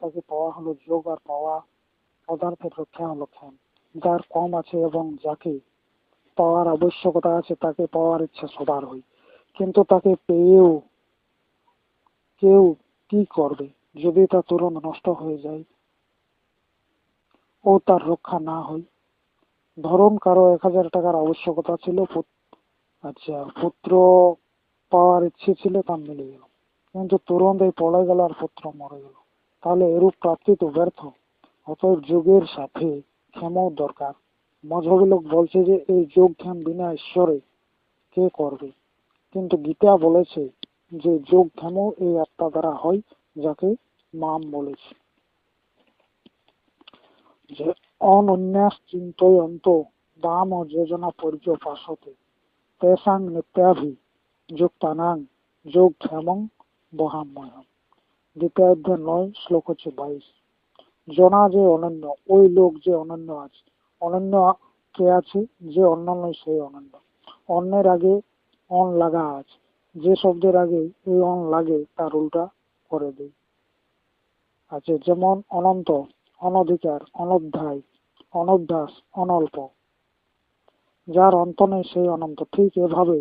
তাকে পাওয়া হলো যোগ, আর পাওয়া পদার্থের রক্ষা হলো জ্ঞান। যার কম আছে এবং যাকে পাওয়ার আবশ্যকতা আছে তাকে পাওয়ার ইচ্ছা সবার হয়, কিন্তু তাকে পেয়েও কেউ কি করবে যদি তা তুরন্ত নষ্ট হয়ে যায় ও তার রক্ষা না হয়? ধরুন কারো 1,000 টাকার আবশ্যকতা ছিল, আচ্ছা, পুত্র পাওয়ার ইচ্ছে ছিল, তা মিলে গেল, কিন্তু তুরন্ত এই পড়ে গেল আর পুত্র মরে গেল, তাহলে এরূপ প্রাপ্তি তো ব্যর্থ। অতএব যোগের সাথে ক্ষেমও দরকার। মজহবী লোক বলছে যে এই যোগ ক্ষেম বিনা ঈশ্বরে কে করবে, কিন্তু গীতা বলেছে যে যোগ ক্ষেমও এই আত্মা দ্বারা হয়, যাকে মাম বলেছে। যে অনন্যাস চিন্তয়ন্ত দাম ও যোজনা পর্যপাসতে তেসাং নিত্যাভি যুক্তানাং যোগ ক্ষেমং বহাম্যহম। গীতা অধ্যায় 9 শ্লোক হচ্ছে 22। জনা যে অনন্য, ওই লোক যে অনন্য আছে। অনন্য কে আছে? যে অন্য নয় সেই অনন্য। অন্যের আগে অন লাগা আছে, যে শব্দের আগে এই অন লাগে তার উল্টা করে দেয়। আছে যেমন অনন্ত, অনধিকার, অনধ্যায়, অনভ্যাস, অনল্প। যার অন্ত নেই সেই অনন্ত। ঠিক এভাবে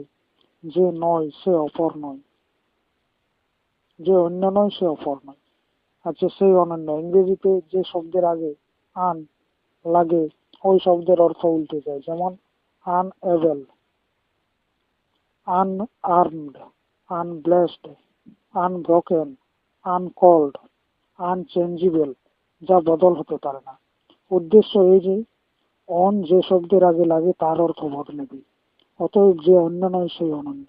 যে নয় সে অপর নয়, যে অন্য নয় সে অপর নয়। আচ্ছা, সেই অনন্য। ইংরেজিতে যে শব্দের আগে আন লাগে ওই শব্দের অর্থ উল্টে যায়। যেমন unable, unarmed, আনব্লেসড, unbroken, uncalled, unchangeable, যা বদল হতে পারে না। উদ্দেশ্য এই যে অন যে শব্দের আগে লাগে তার অর্থ বদলে দেয়। অতএব যে অন্য নয় সেই অনন্য।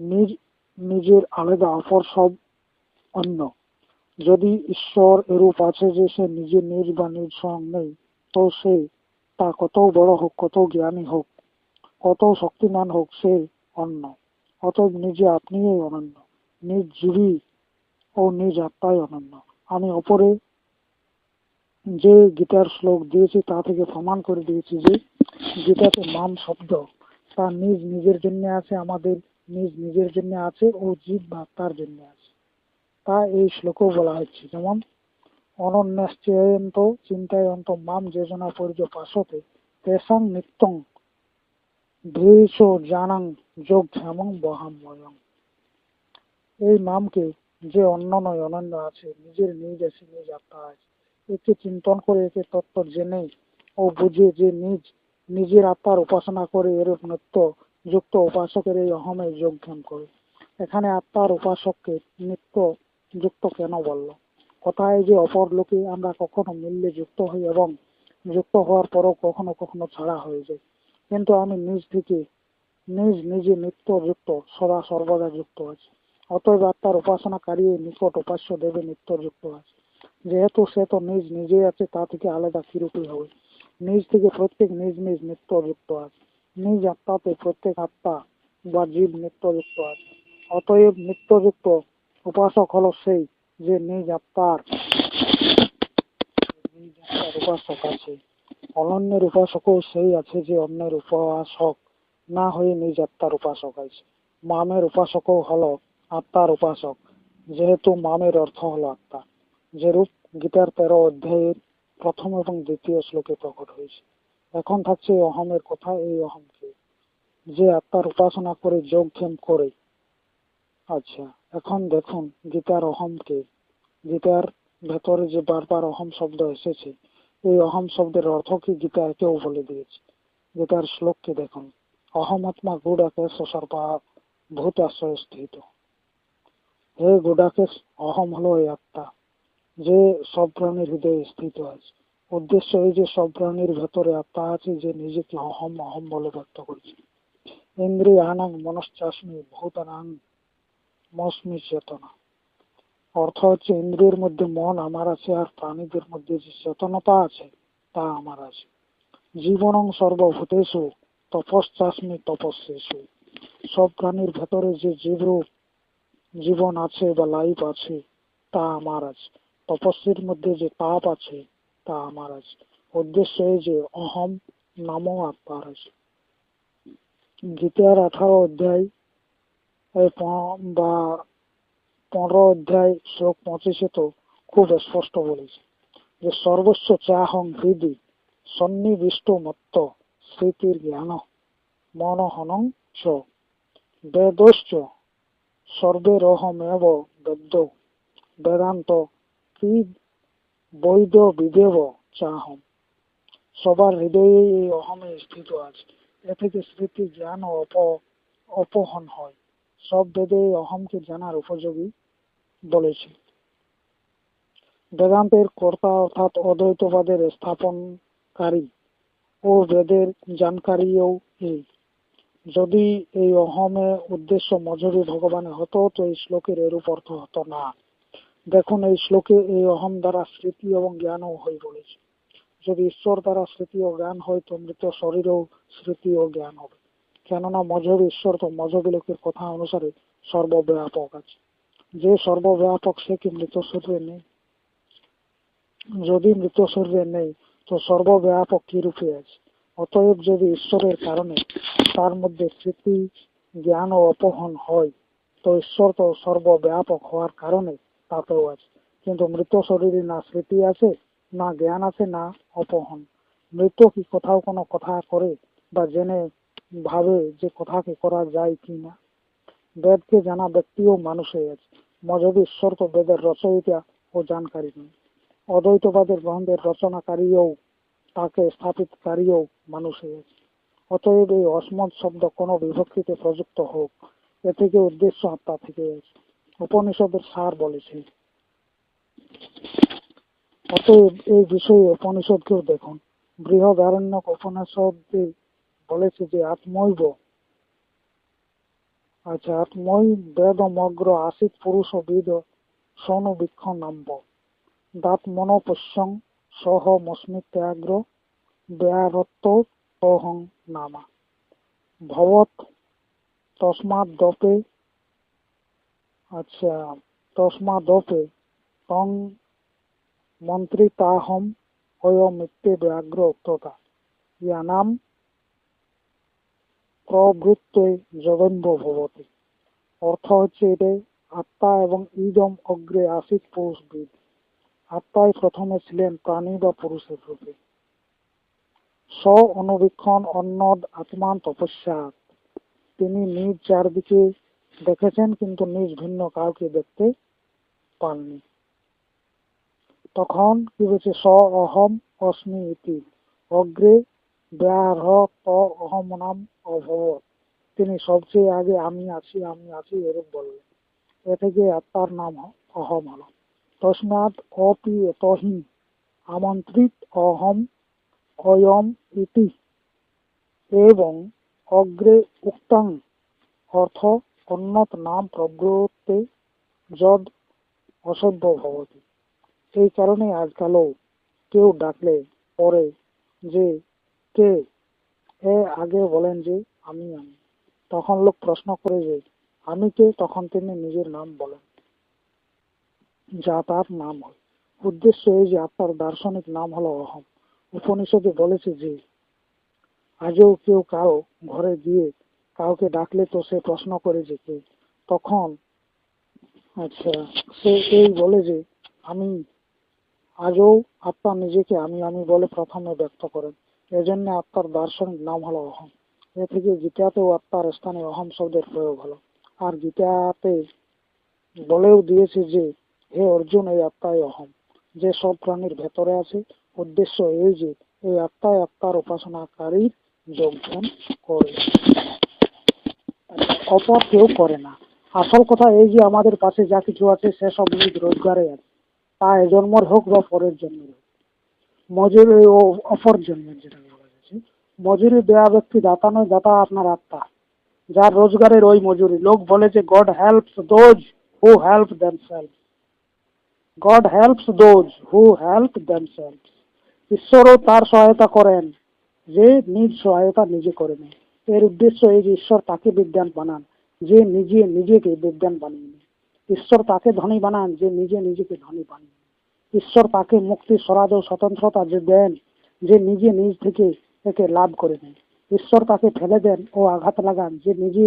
নিজ নিজের আলাদা অপর সব অন্য। যদি ঈশ্বর এরূপ আছে যে সে নিজে নিজ বা নিজ স্বয়ং নেই, তো সে তা কত বড় হোক, কত জ্ঞানী হোক, কত শক্তিমান হোক, সে অন্য। অতএব নিজে আপনিই অনন্য, নিজ জীবী ও নিজ আত্মাই অনন্য। আমি অপরে যে গীতার শ্লোক দিয়েছি তা থেকে প্রমাণ করে দিয়েছি যে গীতাতে মাম শব্দ তা নিজ নিজের জন্য আছে, আমাদের নিজ নিজের জন্য আছে ও জীব বা আত্মার জন্য আছে। তা এই শ্লোকেও বলা হচ্ছে। যেমন অনন্যাশ্চয়ন্ত চিন্তায়ন্ত মাম যোজনা পর্যপাসতে তেসাং নিত্যং ধীরেশ জানাং যোগ ক্ষেমং বহাম্যয়ং। এই নামকে যে অন্য নয় অনন্য আছে, নিজের নিজ আছে, নিজ আত্মা আছে, একে চিন্তন করে একে তত্ত্ব জেনে ও বুঝে যে নিজ নিজের আত্মার উপাসনা করে এরূপ নিত্য যুক্ত উপাসকের এই অহমে যোগক্ষেম করে। এখানে আত্মার উপাসককে নিত্য যুক্ত কেন বলল? কথায় যে অপর লোকে আমরা কখনো মিললে যুক্ত হই এবং যুক্ত হওয়ার পরও কখনো কখনো ছাড়া হয়ে যায়, কিন্তু আমি নিজ থেকে নিজ নিজে নিত্য যুক্ত, সদা সর্বদা যুক্ত আছে। অতএব আত্মার উপাসনাকারী নিকট উপাস্য দেবে নিত্য যুক্ত আছে। যেহেতু সে তো নিজ নিজেই আছে, তা থেকে আলাদা কিরূপী হবে? নিজ থেকে প্রত্যেক নিজ নিজ নিত্য যুক্ত আছে। নিজ আত্মাতে প্রত্যেক আত্মা বা জীব নিত্য যুক্ত আছে। অতএব নিত্যযুক্ত উপাসক হলো সেই যে নিজ আত্মার উপাসক আছে। অনন্যের উপাসকও সেই আছে যে অন্যের উপাসক না হয়ে নিজ আত্মার উপাসক আছে। মামের উপাসকও হলো আত্মার উপাসক, যেহেতু মামের অর্থ হলো আত্মা, যেরূপ গীতার 13 অধ্যায়ের প্রথম এবং দ্বিতীয় শ্লোকে প্রকট হয়েছে। এখন থাকছে এই অহমের কথা। এই অহমকে যে আত্মার উপাসনা করে যোগক্ষেম করে। আচ্ছা, এখন দেখুন গীতার অহমকে। গীতার ভেতরে যে বারবার অহম শব্দ এসেছে, এই অহম শব্দের অর্থ কি গীতা একেও বলে দিয়েছে। গীতার শ্লোককে দেখুন। অহমাত্মা গুড়াকেশ সর্বা ভূত আশ্রয় স্থিত। হে গুডাকেশ, অহম হলো এই আত্মা যে সব প্রাণীর হৃদয়ে স্থিত আছে। উদ্দেশ্য এই যে সব প্রাণীর ভেতরে আত্মা আছে যে নিজেকে অহম অহম বলে ব্যক্ত করছে। ইন্দ্রিয়ানাং মনশ্চাস্মি ভূতানাং মস্মি চেতনা। অর্থ হচ্ছে ইন্দ্রিয়ের মধ্যে মন আমার আছে, আর প্রাণীদের মধ্যে যে চেতনতা আছে তা আমার আছে। জীবনং সর্বভূতেষু তপশ্চাস্মি তপস্যেষু। সব প্রাণীর ভেতরে যে জীবরূপ জীবন আছে বা লাইফ আছে তা আমার আছে। তপস্যের মধ্যে যে তাপ আছে তা আমার আছে। উদ্দেশ্য এই যে অহম নামও আত্মার আছে। গীতার 18 অধ্যায় বা 15 অধ্যায় শ্লোক 25 তো খুব স্পষ্ট বলেছে যে সর্বস্ব চাহং হৃদি সন্নিবিষ্ট মত্ত স্মৃতির জ্ঞান মনহনং চ বেদশ্চ সর্বেরহমেব বেদ্য বেদান্ত কি বৈদ বিদেব চাহম। সবার হৃদয়ে এই অহমে স্থিত আছে। এ থেকে স্মৃতি জ্ঞান ও অপহন হয়। সব বেদে এই অহমকে জানার উপযোগী বলেছে। বেদান্তের কর্তা অর্থাৎ অদ্বৈতবাদের স্থাপনকারী ও বেদের জানকারীও এই। যদি এই অহমে উদ্দেশ্য মজুরি ভগবানে হতো তো এই শ্লোকের এরূপ অর্থ হতো না। দেখুন, এই শ্লোকে এই অহম দ্বারা স্মৃতি এবং জ্ঞানও হয়ে বলেছে। যদি ঈশ্বর দ্বারা স্মৃতি ও জ্ঞান হয় তো মৃত শরীরেও স্মৃতি ও জ্ঞান হবে। কেননা মজুর ঈশ্বর তো মজবি লোকের কথা অনুসারে সর্বব্যাপক আছে। যে সর্বব্যাপক সে কি মৃত শরীরে নেই? যদি মৃত শরীরে নেই তো সর্বব্যাপক কি রূপে আছে? অতএব যদি ঈশ্বরের কারণে তার মধ্যে স্মৃতি জ্ঞান ও অপহন হয় তো ঈশ্বর তো সর্বব্যাপক হওয়ার কারণে তাতেও আছে। কিন্তু মৃত শরীরে না স্মৃতি আছে, না জ্ঞান আছে, না অপহন। মৃত কি কোথাও কোনো কথা করে বা জেনে ভাবে যে কথাকে করা যায় কি না? বেদকে জানা ব্যক্তিও মানুষ হয়ে আছে। মজবি ঈশ্বর তো বেদের রচয়িতা ও জানকারী নয়। অদ্বৈতবাদের গ্রন্থের রচনাকারীও তাকে স্থাপিতকারীও মানুষ হয়ে আছে। অতএব এই অসমত শব্দ কোনো বিভক্তিতে প্রযুক্ত হোক, এ থেকে উদ্দেশ্য আত্মা থেকে আছে। উপনিষদের সার বলেছে। অতএব এই বিষয়ে উপনিষদকেও দেখুন। বৃহদারণ্যক উপনিষদে বলেছে যে আত্মৈব আত্মৈ বেদমগ্র আসিত পুরুষ বিদ সৌনবীক্ষ নাম্ব দাত মনোপশ্যং সহ মস্মিত্যাগ্র ব্যারত্ব অহং নামা ভবত তস্মাদপে তস্মাদপে তং মন্ত্রিতাহম অয়মিত্যে ব্যাঘ্র উক্ততা ইয়ানাম প্রবৃত্তে জগন্ব ভবতি। অর্থ হচ্ছে এটাই, আত্মা এবং ইদম অগ্রে আসিত পুরুষবিদ। আত্মাই প্রথমে ছিলেন প্রাণী বা পুরুষের রূপে। স্ব অনুবীক্ষণ অন্নদ আত্মান তপস্যাৎ, তিনি নিজ চারদিকে দেখেছেন কিন্তু নিজ ভিন্ন কাউকে দেখতে পাননি। তখন কি হয়েছে? স অহম অস্মি ইতি অগ্রে ব্যাহত অহম নাম অভবত, তিনি সবচেয়ে আগে আমি আছি আমি আছি এরূপ বললেন। এ থেকে আত্মার নাম অহম হল। তস্মাৎ অপি এতহি আমন্ত্রিত অহম অয়ম ইতি এবং অগ্রে উক্তং অর্থ অন্যত নাম প্রবৃত্তে যদ অসভ্য ভবতি। এই কারণে আজকালও কেউ ডাকলে পরে যে কে, এ আগে বলেন যে আমি আমি। তখন লোক প্রশ্ন করে যে আমি কে, তখন তিনি নিজের নাম বলেন, যা তার নাম হয়। উদ্দেশ্য এই যে আত্মার দার্শনিক নাম হলো অহম। উপনিষদে বলেছে যে আজও কেউ কারো ঘরে গিয়ে কাউকে ডাকলে তো সে প্রশ্ন করে যে কে, তখন সে এই বলে যে আমি। আজও আত্মা নিজেকে আমি আমি বলে প্রথমে ব্যক্ত করেন। এজন্য আত্মার দার্শনিক নাম হলো অহম। এ থেকে গীতাতেও আত্মার স্থানে অহম শব্দের প্রয়োগ হলো। আর গীতাতে বলেও দিয়েছে যে হে অর্জুন, এই আত্মাই অহম, যে সব প্রাণীর ভেতরে আছে। উদ্দেশ্য এই যে এই আত্মাই আত্মার উপাসনাকারীর যোগদান করে, অপর কেউ করে না। আসল কথা এই যে আমাদের পাশে যা কিছু আছে সেসব নিজ রোজগারে আছে, তা এ জন্মের হোক বা পরের জন্মের হোক। মজুরি ও অপর জন্মের যেটা বলা যাচ্ছে, মজুরি দেয়া ব্যক্তি দাতা নয়, দাতা আপনার আত্মা, যার রোজগারের ওই মজুরি। লোক বলে যে God helps those who help themselves, God helps those who help themselves. ঈশ্বরও তার সহায়তা করেন যে নিজ সহায়তা নিজে করে নেয়। এর উদ্দেশ্য এই যে ঈশ্বর তাকে বিজ্ঞান বানান যে নিজে নিজেকে বিজ্ঞান বানিয়ে নেয়। ঈশ্বর তাকে ধনী বানান যে নিজে নিজেকে ধনী বানিয়ে নেয়। ঈশ্বর তাকে মুক্তি, স্বরাজ ও স্বতন্ত্রতা যে দেন যে নিজে নিজ থেকে একে লাভ করে নেয়। ঈশ্বর তাকে ফেলে দেন ও আঘাত লাগান যে নিজে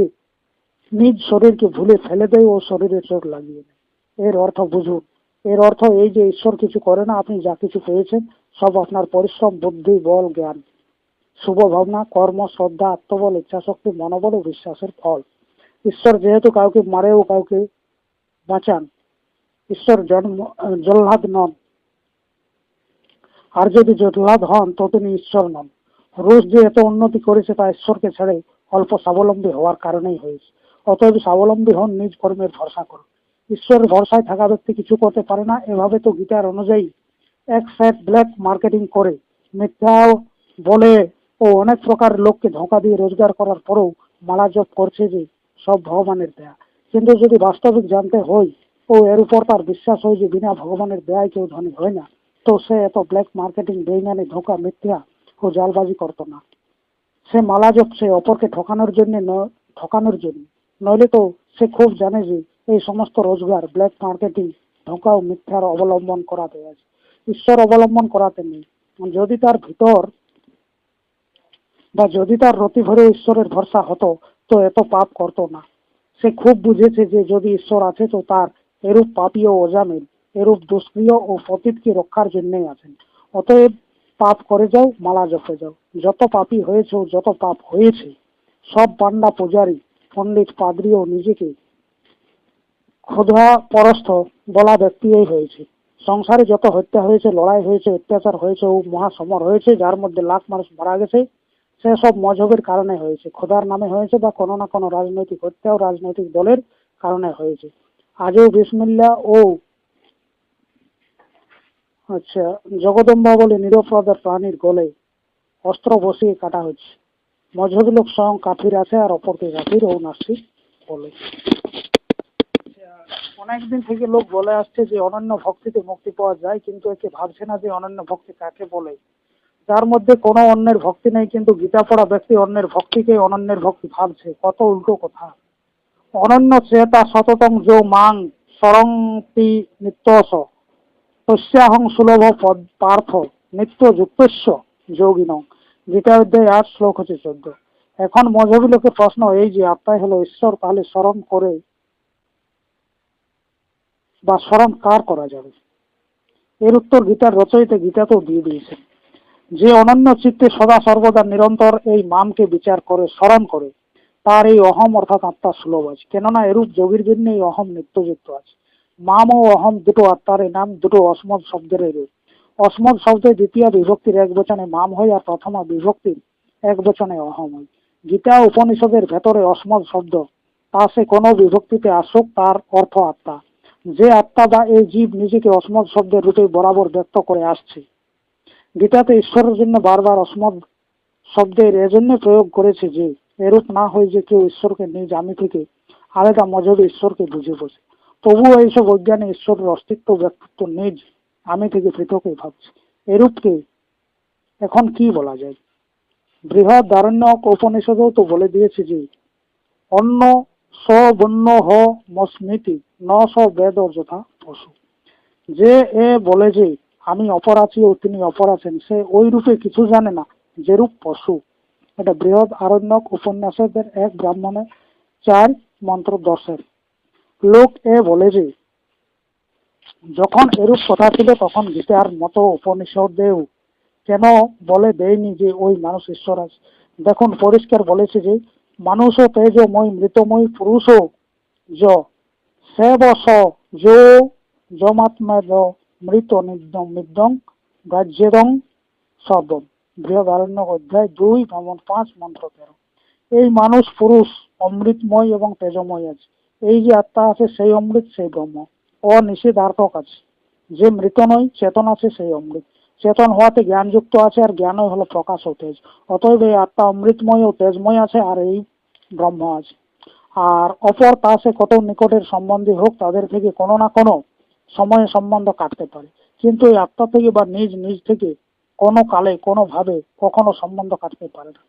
নিজ শরীরকে ভুলে ফেলে দেয় ও শরীরে চোট লাগিয়ে নেয়। এর অর্থ বুঝুন, এর অর্থ এই যে ঈশ্বর কিছু করে না, আপনি যা কিছু পেয়েছেন সব আপনার পরিশ্রম, বুদ্ধি, বল, জ্ঞান, শুভ ভাবনা, কর্ম, শ্রদ্ধা, আত্মবল, ইচ্ছাশক্তি, মনোবল ও বিশ্বাসের ফল। ঈশ্বর যেহেতু কাউকে মারে ও কাউকে বাঁচান, ঈশ্বর জল্লাদ নন, আর যদি জল্লাদ হন তো তিনি ঈশ্বর নন। রুশ যে এত উন্নতি করেছে তা ঈশ্বরকে ছেড়ে অল্প স্বাবলম্বী হওয়ার কারণেই হয়েছে। অতএব স্বাবলম্বী হন, নিজ কর্মের ভরসা করুন। ঈশ্বরের ভরসায় থাকা ব্যক্তি কিছু করতে পারে না। এভাবে তো গীতার অনুযায়ী এক সেট ব্ল্যাক মার্কেটিং করে, মিথ্যা বলে ও অনেক প্রকার লোককে ধোঁকা দিয়ে রোজগার করার পরেও মালা জপ করছে যে সব ভগবানের দেয়া। কিন্তু যদি বাস্তবিক জানতে হয় ও এর উপর তার বিশ্বাস হয় যে বিনা ভগবানের দেয়ায় কেউ ধনী হয় না, তো সে এত ব্ল্যাক মার্কেটিং, বেইমানি, ধোঁকা, মিথ্যা ও জালবাজি করতো না। সে মালা জপছে অপরকে ঠকানোর জন্য। নইলে তো সে খুব জানে যে এই সমস্ত রোজগার ব্ল্যাক মার্কেটিং, ধোঁকা ও মিথ্যার অবলম্বন করাতে আছে, ঈশ্বর অবলম্বন করাতে নেই। যদি তার ভিতর বা যদি তার রতি ভরে ঈশ্বরের ভরসা হতো তো এত পাপ করতো না। সে খুব বুঝেছে যে যদি ঈশ্বর আছে তো তার এরূপ পাপী ও অজামিল, এরূপ দুষ্ক্রিয় ও পতিতকে রক্ষার জন্যই আছেন। অতএব পাপ করে যাও, মালা জপে যাও। যত পাপী হয়েছে ও যত পাপ হয়েছে সব পান্ডা, পূজারী, পণ্ডিত, পাদ্রী ও নিজেকে ক্ষুধা পরস্থ বলা ব্যক্তিই হয়েছে। সংসারে যত হত্যা হয়েছে, লড়াই হয়েছে, অত্যাচার হয়েছে ও মহাসমর হয়েছে, যার মধ্যে লাখ মানুষ মারা গেছে, সে সব মজহবের কারণে হয়েছে, খোদার নামে হয়েছে, বা কোনো না কোনো রাজনৈতিক হত্যা ও রাজনৈতিক দলের কারণে হয়েছে। আজও বিসমিল্লাহ ও জগদম্বা বলে নিরপরাধ প্রাণীর গলে অস্ত্র বসিয়ে কাটা হচ্ছে। মজহবী লোক স্বয়ং কাফির আছে আর অপরকে কাফির ও নাস্তিক বলে। অনেকদিন থেকে লোক বলে আসছে যে অনন্য ভক্তিতে মুক্তি পাওয়া যায়, কিন্তু একে ভাবছে না যে অনন্য ভক্তি কাকে বলে। যার মধ্যে কোনো অন্যের ভক্তি নেই কিন্তু গীতা পড়া ব্যক্তি অন্যের ভক্তিকে অনন্যের ভক্তি ভাবছে। কত উল্টো কথা। অনন্য চেতা সততং যো মাং সরংতি নিত্যস তস্যাহং সুলভ পদ পার্থ নিত্য যুক্তস্য যোগিন। গীতা অধ্যায় 8 শ্লোক হচ্ছে 14। এখন মজহবী লোকের প্রশ্ন এই যে আত্মাই হলো ঈশ্বর, তাহলে স্মরণ করে বা স্মরণ কার করা যাবে? এর উত্তর গীতার রচয়িতা গীতাতেও দিয়ে দিয়েছেন। যে অনন্য চিত্তে সদা সর্বদা নিরন্তর এই মামকে বিচার করে স্মরণ করে তার এই অহম অর্থাৎ আত্মা সুলভ আছে। কেননা এরূপ যোগীর জন্য এই অহম নিত্যযুক্ত আছে। মাম ও অহম দুটো আত্মার নাম, দুটো অসমদ শব্দের রূপ। অসমদ শব্দের দ্বিতীয় বিভক্তির এক বচনে মাম হয় আর প্রথমা বিভক্তির এক বচনে অহম হয়। গীতা উপনিষদের ভেতরে অসমদ শব্দ তা সে কোনো বিভক্তিতে আসুক তার অর্থ আত্মা। যে আত্মা বা এই জীব নিজেকে অসমদ শব্দের রূপে বরাবর ব্যক্ত করে আসছে। গীতাতে ঈশ্বরের জন্য বারবার অসমদ শব্দের এজন্য প্রয়োগ করেছে যে এরূপ না হয় যে কেউ ঈশ্বরকে নিজ আমি থেকে আলাদা মজবে ঈশ্বরকে বুঝে বসে। তবুও এইসব অজ্ঞানে ঈশ্বরের অস্তিত্ব, ব্যক্তিত্ব নিজ আমি থেকে পৃথকই ভাবছে। এরূপকে এখন কি বলা যায়? বৃহদারণ্যক উপনিষদেও তো বলে দিয়েছে যে অন্য সবন্য হ মস্মৃতি ন স বেদ যথা পশু। যে এ বলে যে আমি অপর আছি ও তিনি অপর আছেন, সে ওই রূপে কিছু জানে না যেরূপ পশু। এটা বৃহৎ আরণ্যক উপন্যাসের 1 ব্রাহ্মণে 4 মন্ত্র 10। লোক এ বলে যে যখন এরূপ কথা ছিল তখন গীতার মতো উপনিষদেও কেন বলে দেয়নি যে ওই মানুষ ঈশ্বর আছে? দেখুন পরিষ্কার বলেছে যে মানুষও তেজময় মৃতময় পুরুষও য সে বস যো যমাত্মা মৃত নিদ্যং নিদ্যং গাজ্যেদং সর্বম। বৃহদারণ্যক অধ্যায় 2 ব্রাহ্মণ 5 মন্ত্র 13। এই মানুষ পুরুষ অমৃতময় এবং তেজময় আছে। এই যে আত্মা আছে সেই অমৃত, সেই ব্রহ্ম। অনিষেধার্থক আছে। যে মৃত নয়, চেতন আছে, সেই অমৃত। চেতন হওয়াতে জ্ঞানযুক্ত আছে আর জ্ঞানই হলো প্রকাশ ও তেজ। অতএব এই আত্মা অমৃতময় ও তেজময় আছে আর এই ব্রহ্ম আছে। আর অপর তা সে কত নিকটের সম্বন্ধী হোক তাদের থেকে কোনো না কোনো সময়ে সম্বন্ধ কাটতে পারে, কিন্তু এই আত্মা থেকে বা নিজ নিজ থেকে কোনো কালে কোনো ভাবে কখনো সম্বন্ধ কাটতে পারে না।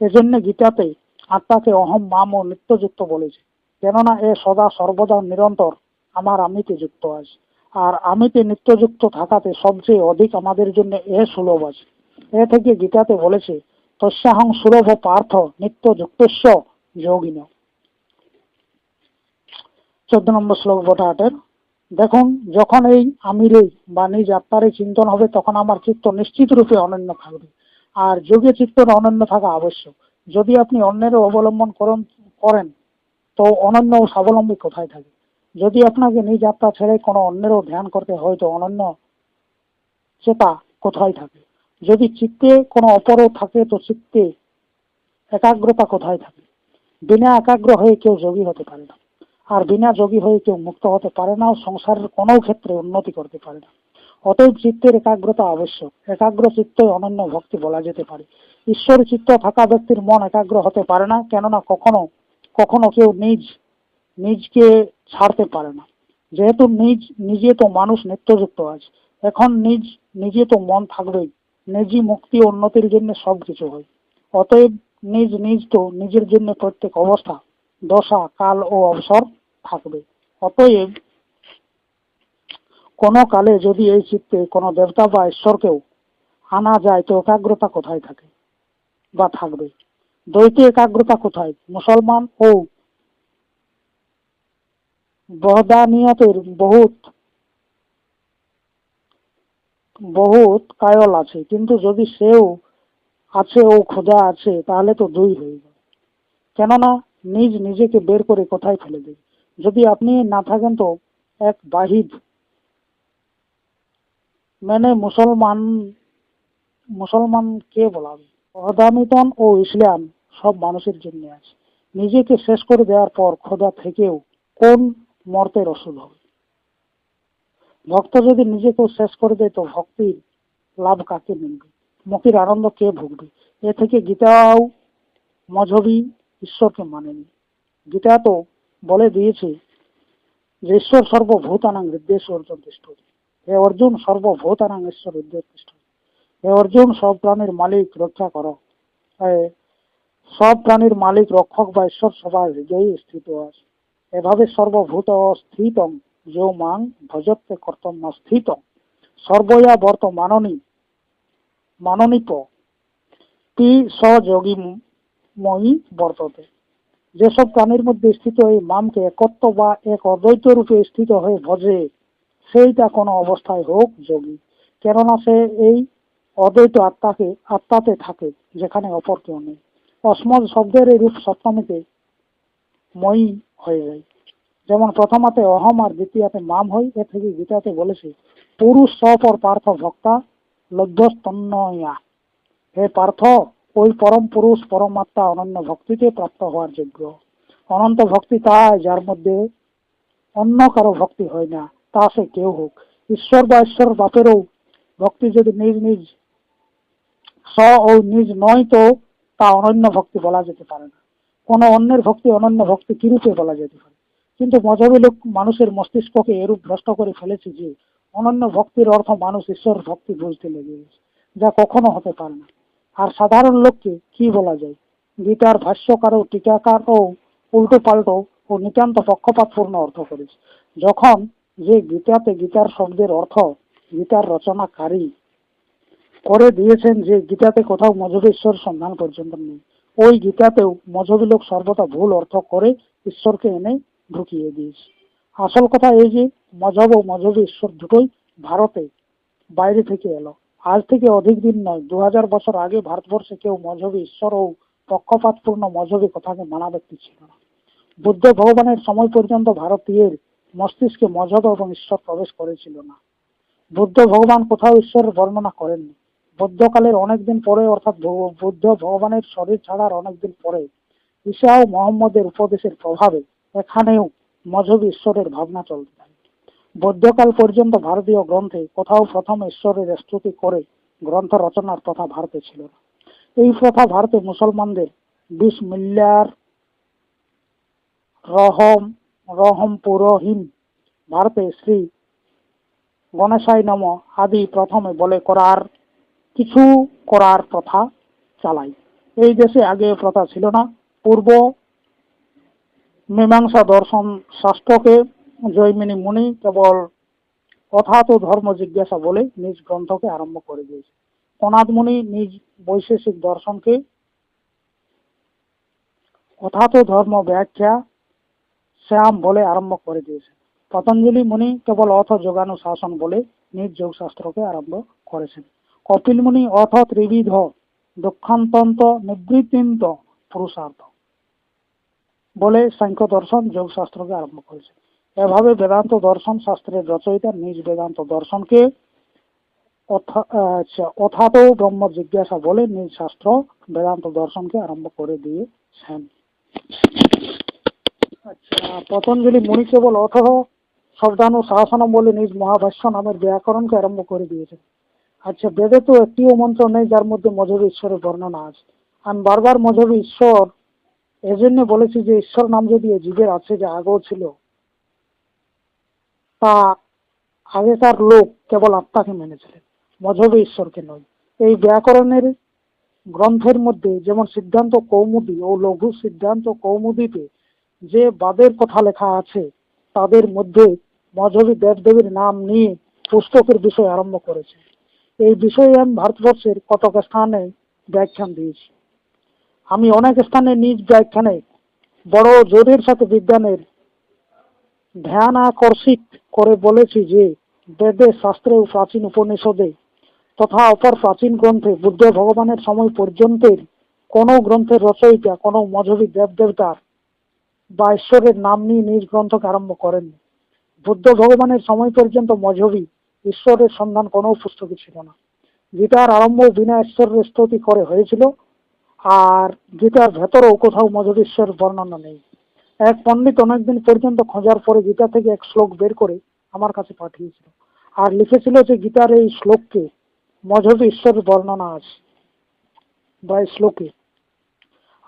এজন্য গীতাতে আত্মাকে অহম মাম ও নিত্যযুক্ত বলেছে। কেননা এ সদা সর্বদা নিরন্তর আমার আমিতে যুক্ত আছে। আর আমিতে নিত্যযুক্ত থাকাতে সবচেয়ে অধিক আমাদের জন্য এ সুলভ আছে। এ থেকে গীতাতে বলেছে তস্যাহং সুলভ পার্থ নিত্য যুক্তস্য যোগিন। 14 নম্বর শ্লোক বটা 8-এর। দেখুন, যখন এই আমিরে বা নিজ আত্মারই চিন্তন হবে তখন আমার চিত্ত নিশ্চিত রূপে অনন্য থাকবে। আর যোগে চিত্তর অনন্য থাকা আবশ্যক। যদি আপনি অন্যেরও অবলম্বন করেন তো অনন্য ও স্বাবলম্বী কোথায় থাকে? যদি আপনাকে নিজ আত্মা ছেড়ে কোনো অন্যেরও ধ্যান করতে হয় তো অনন্য চেতা কোথায় থাকে? যদি চিত্তে কোনো অপরও থাকে তো চিত্তে একাগ্রতা কোথায় থাকে? বিনা একাগ্র হয়ে কেউ যোগী হতে পারে না, আর বিনা যোগী হয়ে কেউ মুক্ত হতে পারে না, সংসারের কোনো ক্ষেত্রে উন্নতি করতে পারে না। অতএব চিত্তের একাগ্রতা আবশ্যক। একাগ্র চিত্তই অনন্য ভক্তি বলা যেতে পারে। ঈশ্বর চিত্ত থাকা ব্যক্তির মন একাগ্র হতে পারে না, কেননা কখনো কখনো কেউ নিজকে ছাড়তে পারে না। যেহেতু নিজে তো মানুষ নিত্যযুক্ত আছে, এখন নিজে তো মন থাকবেই। নিজই মুক্তি ও উন্নতির জন্য সবকিছু হয়। অতএব নিজ তো নিজের জন্য প্রত্যেক অবস্থা, দশা, কাল ও অবসর থাকবে। অতএব কোন কালে যদি এই চিত্তে কোন দেবতা বা ঈশ্বরকেও আনা যায় তো একাগ্রতা কোথায় থাকে বা থাকবে? দ্বৈতে একাগ্রতা কোথায়? মুসলমান ও বহদানিয়তের বহুত বহুত কায়ল আছে, কিন্তু যদি সেও আছে ও খোদা আছে তাহলে তো দুই হয়ে যাবে। কেননা নিজেকে বের করে কোথায় ফেলে দেবে? যদি আপনি না থাকেন তো এক বাহিদ মানে মুসলমান কে বলাবে? অদামিতন ও ইসলাম সব মানুষের জন্য আছে। নিজেকে শেষ করে দেওয়ার পর খোদা থেকেও কোন মর্তের ওষুধ হবে? ভক্ত যদি নিজেকেও শেষ করে দেয় তো ভক্তির লাভ কাকে মিলবে? মুক্তির আনন্দ কে ভুগবে? এ থেকে গীতাও মজহবি ঈশ্বরকে মানেনি। গীতা তো বলে দিয়েছে যে ঈশ্বর সর্বভূতানাং হৃদয়েশ্বর তিষ্ঠতি। হে অর্জুন, সর্বভূতানাং ঈশ্বর হৃদয়ে তিষ্ঠতি। হে অর্জুন, সব প্রাণীর মালিক রক্ষা করো। সব প্রাণীর মালিক রক্ষক বা ঈশ্বর সবার হৃদয়ে স্থিত আছে। এভাবে সর্বভূত স্থিতং যো মাং ভজতে কর্তব্য স্থিত সর্বয়া মাননীপ তি সযোগী মই বর্ততে। যেসব প্রাণীর মধ্যে স্থিত এই মামকে একত্ব বা এক অদ্বৈত রূপে স্থিত হয়ে ভজে সেইটা কোনো অবস্থায় হোক যোগী। কেননা সে এই অদ্বৈত আত্মাতে থাকে, যেখানে অপর কেউ নেই। অসমদ শব্দের এই রূপ সপ্তমীতে মই হয়ে যায়। যেমন প্রথমাতে অহম আর দ্বিতীয়াতে মাম হয়। এ থেকে গীতাতে বলেছে পুরুষ সপর পার্থ ভক্তা লব্ধস্তন্নয়া। হে পার্থ, ওই পরম পুরুষ পরমাত্মা অনন্য ভক্তিতে প্রাপ্ত হওয়ার যোগ্য। অনন্ত ভক্তি তাই যার মধ্যে অন্য কারো ভক্তি হয় না, তা সে কেউ হোক। ঈশ্বর বা ঈশ্বর বাপেরও ভক্তি যদি নিজ ও নিজ নয় তো তা অনন্য ভক্তি বলা যেতে পারে না। কোন অন্যের ভক্তি অনন্য ভক্তি কিরূপে বলা যেতে পারে? কিন্তু মজহবী লোক মানুষের মস্তিষ্ককে এরূপ ভ্রষ্ট করে ফেলেছে যে অনন্য ভক্তির অর্থ মানুষ ঈশ্বর ভক্তি বুঝতে লেগে গেছে, যা কখনো হতে পারে না। আর সাধারণ লোককে কি বলা যায়? গীতার ভাষ্যকার ও টিকাকার ও উল্টো পাল্টো ও নিতান্ত পক্ষপাতপূর্ণ অর্থ করেছে। যখন যে গীতার শব্দের অর্থ গীতার রচনাকারী করে দিয়েছেন, যে গীতাতে কোথাও মজহবী ঈশ্বর সন্ধান পর্যন্ত নেই, ওই গীতাতেও মজহবী লোক সর্বদা ভুল অর্থ করে ঈশ্বরকে এনে ঢুকিয়ে দিয়েছে। আসল কথা এই যে মজহব ও মজহবী ঈশ্বর দুটোই ভারতে বাইরে থেকে এলো। আজ থেকে অধিক দিন নয়, 2000 বছর আগে ভারতবর্ষে কেউ মজহবী ঈশ্বর ও পক্ষপাতপূর্ণ মজহবী কথাকে মানা ব্যক্তি ছিল না। বুদ্ধ ভগবানের সময় পর্যন্ত ভারতীয়ের মস্তিষ্কে মজহব এবং ঈশ্বর প্রবেশ করেছিল না। বুদ্ধ ভগবান কোথাও ঈশ্বরের বর্ণনা করেননি। বৌদ্ধকালের অনেকদিন পরে, অর্থাৎ বুদ্ধ ভগবানের শরীর ছাড়ার অনেকদিন পরে ঈসা ও মোহাম্মদের উপদেশের প্রভাবে এখানেও মজহবী ঈশ্বরের ভাবনা চলতে থাকে। বৌদ্ধকাল পর্যন্ত ভারতীয় গ্রন্থে কোথাও প্রথম ঈশ্বরের স্তুতি করে গ্রন্থ রচনার প্রথা ভারতে ছিল না। এই প্রথা ভারতে মুসলমানদের 20 মিল্লার রহম পুরোহিম ভারতে শ্রী গণেশাই নম আদি প্রথমে বলে করার প্রথা চালাই। এই দেশে আগে প্রথা ছিল না। পূর্ব মীমাংসা দর্শন শাস্ত্রকে জৈমিনী মুনি কেবল অথাত ধর্ম জিজ্ঞাসা বলে নিজ গ্রন্থকে আরম্ভ করে দিয়েছে। কনাদ মুনি নিজ বৈশেষিক দর্শনকে অথাত ধর্ম ব্যাখ্যা শ্যাম বলে আরম্ভ করে দিয়েছে। পতঞ্জলি মুনি কেবল অথ যোগানুশাসন বলে নিজ যোগশাস্ত্রকে আরম্ভ করেছেন। কপিল মুনি অথ ত্রিবিধ দুঃখান্তন্ত নিবৃত্তিন্ত পুরুষার্থ বলে সাংখ্য দর্শন যোগশাস্ত্রকে আরম্ভ করেছেন। এভাবে বেদান্ত দর্শন শাস্ত্রের রচয়িতা নিজ বেদান্ত দর্শনকে অথাত ব্রহ্ম জিজ্ঞাসা বলে নিজ শাস্ত্র বেদান্ত দর্শনকে আরম্ভ করে দিয়েছেন। আচ্ছা, পতঞ্জলি মুনি কেবল অথ শব্দানুশাসন বলে নিজ মহাভাষ্য নামের ব্যাকরণকে আরম্ভ করে দিয়েছেন। আচ্ছা, বেদে তো একটিও মন্ত্র নেই যার মধ্যে মজহবী ঈশ্বরের বর্ণনা আছে। আমি বারবার মজহবী ঈশ্বর এজন্য বলেছি যে ঈশ্বর নাম যদি জীবের আছে, যে আগেও ছিল, তা আগেকার লোক কেবল আত্মাকে মেনেছিলেন, মজহবী ঈশ্বরকে নয়। এই ব্যাকরণের গ্রন্থের মধ্যে যেমন সিদ্ধান্ত কৌমুদী ও লঘু সিদ্ধান্ত কৌমুদীতে যে বাদের কথা লেখা আছে, তাদের মধ্যে মজহবী দেবদেবীর নাম নিয়ে পুস্তকের বিষয় আরম্ভ করেছে। এই বিষয়ে আমি ভারতবর্ষের কতক স্থানে ব্যাখ্যান দিয়েছি। আমি অনেক স্থানে নিজ ব্যাখ্যানে বড় জোরের সাথে বিজ্ঞানের ধ্যান আকর্ষিত করে বলেছি যে বেদে, শাস্ত্রে ও প্রাচীন উপনিষদে তথা অপর প্রাচীন গ্রন্থে বুদ্ধ ভগবানের সময় পর্যন্তের কোন গ্রন্থের রচয়িতা কোন মজহবী দেবদেবতার বা ঈশ্বরের নাম নিয়ে নিজ গ্রন্থকে আরম্ভ করেননি। বুদ্ধ ভগবানের সময় পর্যন্ত মজহবী ঈশ্বরের সন্ধান কোনো পুস্তকে ছিল না। গীতার আরম্ভ বিনা ঈশ্বরের স্তুতি করে হয়েছিল, আর গীতার ভেতরেও কোথাও মজহবী ঈশ্বরের বর্ণনা নেই। এক পণ্ডিত অনেকদিন পর্যন্ত খোঁজার পরে গীতা থেকে এক শ্লোক বের করে আমার কাছে পাঠিয়েছিল, আর লিখেছিল যে গীতার এই শ্লোককে মজহবী ঈশ্বরের বর্ণনা আছে বা এই শ্লোকে।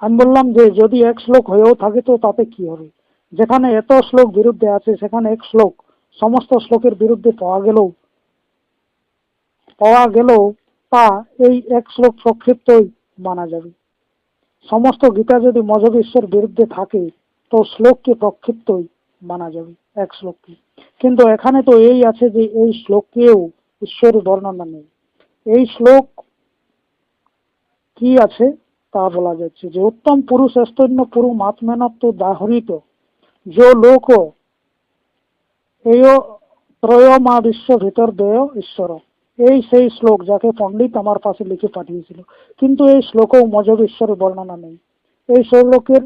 আমি বললাম যে যদি এক শ্লোক হয়েও থাকে তো তাতে কি হবে, যেখানে এত শ্লোক বিরুদ্ধে আছে সেখানে এক শ্লোক সমস্ত শ্লোকের বিরুদ্ধে পাওয়া গেলেও তা এই এক শ্লোক প্রক্ষিপ্তই মানা যাবে। সমস্ত গীতা যদি মজহবী ঈশ্বর বিরুদ্ধে থাকে তো শ্লোককে প্রক্ষিপ্তই মানা যাবে, এক শ্লোককে। কিন্তু এখানে তো এই আছে যে এই শ্লোকেও ঈশ্বরের বর্ণনা নেই। এই শ্লোক কি আছে তা বলা যাচ্ছে যে উত্তম পুরুষ স্তন্য পুরু মাত্মেনত দাহরিত যে লোক এই ত্রয় মা বিশ্ব ভিতর দেয় ঈশ্বর। এই সেই শ্লোক যাকে পণ্ডিত আমার পাশে লিখে পাঠিয়েছিল, কিন্তু এই শ্লোকেও মজহবী ঈশ্বরের বর্ণনা নেই। এই শ্লোকের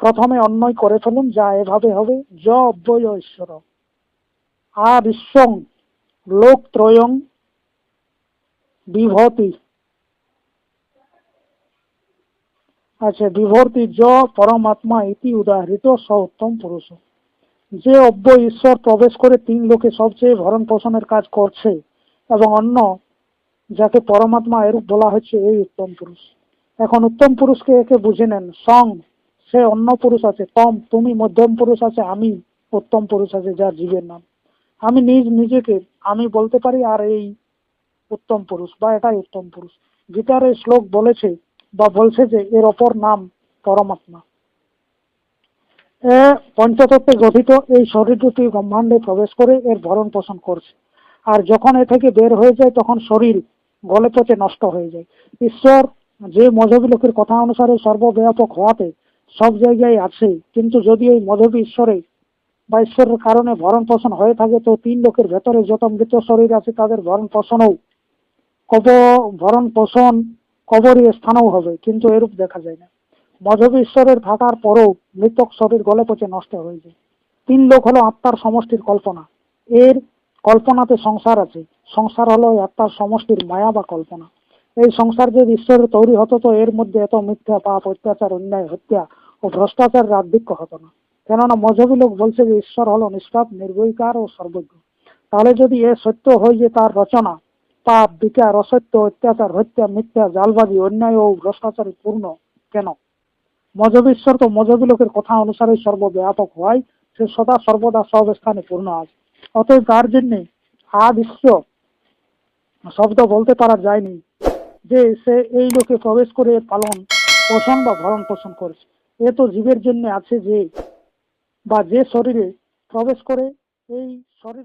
প্রথমে অন্বয় করে ফেলুন, যা এভাবে হবে য অব্যয় ঈশ্বর আ বিশ্বং লোক ত্রয়ং বিভূতি। আচ্ছা, বিভূতি য পরমাত্মা ইতি উদাহৃত স উত্তম পুরুষ। যে অব্যয় ঈশ্বর প্রবেশ করে তিন লোকে সবচেয়ে ভরণ পোষণের কাজ করছে এবং অন্য যাকে পরমাত্মা এরূপ বলা হচ্ছে, এই উত্তম পুরুষ। এখন উত্তম পুরুষকে একে বুঝে নেন। সং সে অন্য পুরুষ আছে, তম তুমি মধ্যম পুরুষ আছে, আমি উত্তম পুরুষ আছে, যা জীবের নাম। আমি নিজেকে আমি বলতে পারি, আর এই উত্তম পুরুষ বা এটাই উত্তম পুরুষ। গীতার এই শ্লোক বলেছে বা বলছে যে এর অপর নাম পরমাত্মা। পঞ্চতত্ত্বে গঠিত এই শরীর দুটি ব্রহ্মাণ্ডে প্রবেশ করে এর ভরণ পোষণ করছে, আর যখন এ থেকে বের হয়ে যায় তখন শরীর গলে পচে নষ্ট হয়ে যায়। ঈশ্বর যে মজহবী লোকের কথা অনুসারে সর্বব্যাপক হওয়াতে সব জায়গায় আছে, কিন্তু যদি এই মজহবী ঈশ্বরে বা ঈশ্বরের কারণে ভরণ পোষণ হয়ে থাকে তো তিন লোকের ভেতরে যত মৃত শরীর আছে তাদের ভরণ পোষণ কবরী স্থানেও হবে, কিন্তু এরূপ দেখা যায় না। মজহবী ঈশ্বরের থাকার পরেও মৃতক শরীর গলে পচে নষ্ট হয়ে যায়। তিন লোক হলো আত্মার সমষ্টির কল্পনা। এর কল্পনাতে সংসার আছে, সংসার হলো আত্মার সমষ্টির মায়া বা কল্পনা। এই সংসার যদি ঈশ্বরের তৈরি হতো তো এর মধ্যে এত মিথ্যা, পাপ, অত্যাচার, অন্যায়, হত্যা ও ভ্রষ্টাচারের আধিক্য হতো না। কেননা মজহবী লোক বলছে যে ঈশ্বর হলো নিষ্পাপ, নির্বিকার ও সর্বজ্ঞ। তাহলে যদি এ সত্য হয় যে তার রচনা পাপ, বিকার, অসত্য, অত্যাচার, হত্যা, মিথ্যা, জালবাজি, অন্যায় ও ভ্রষ্টাচারে পূর্ণ কেন? মজহবী ঈশ্বর তো মজহবী লোকের কথা অনুসারে সর্বব্যাপক হয়, সে সদা সর্বদা সব স্থানে পূর্ণ আছে। অতএব তার জন্য বিশ্ব শব্দ বলতে পারা যায়নি যে সে এই লোকে প্রবেশ করে পালন পোষণ বা ভরণ পোষণ করেছে। এ তো জীবের জন্য আছে যে বা যে শরীরে প্রবেশ করে এই শরীর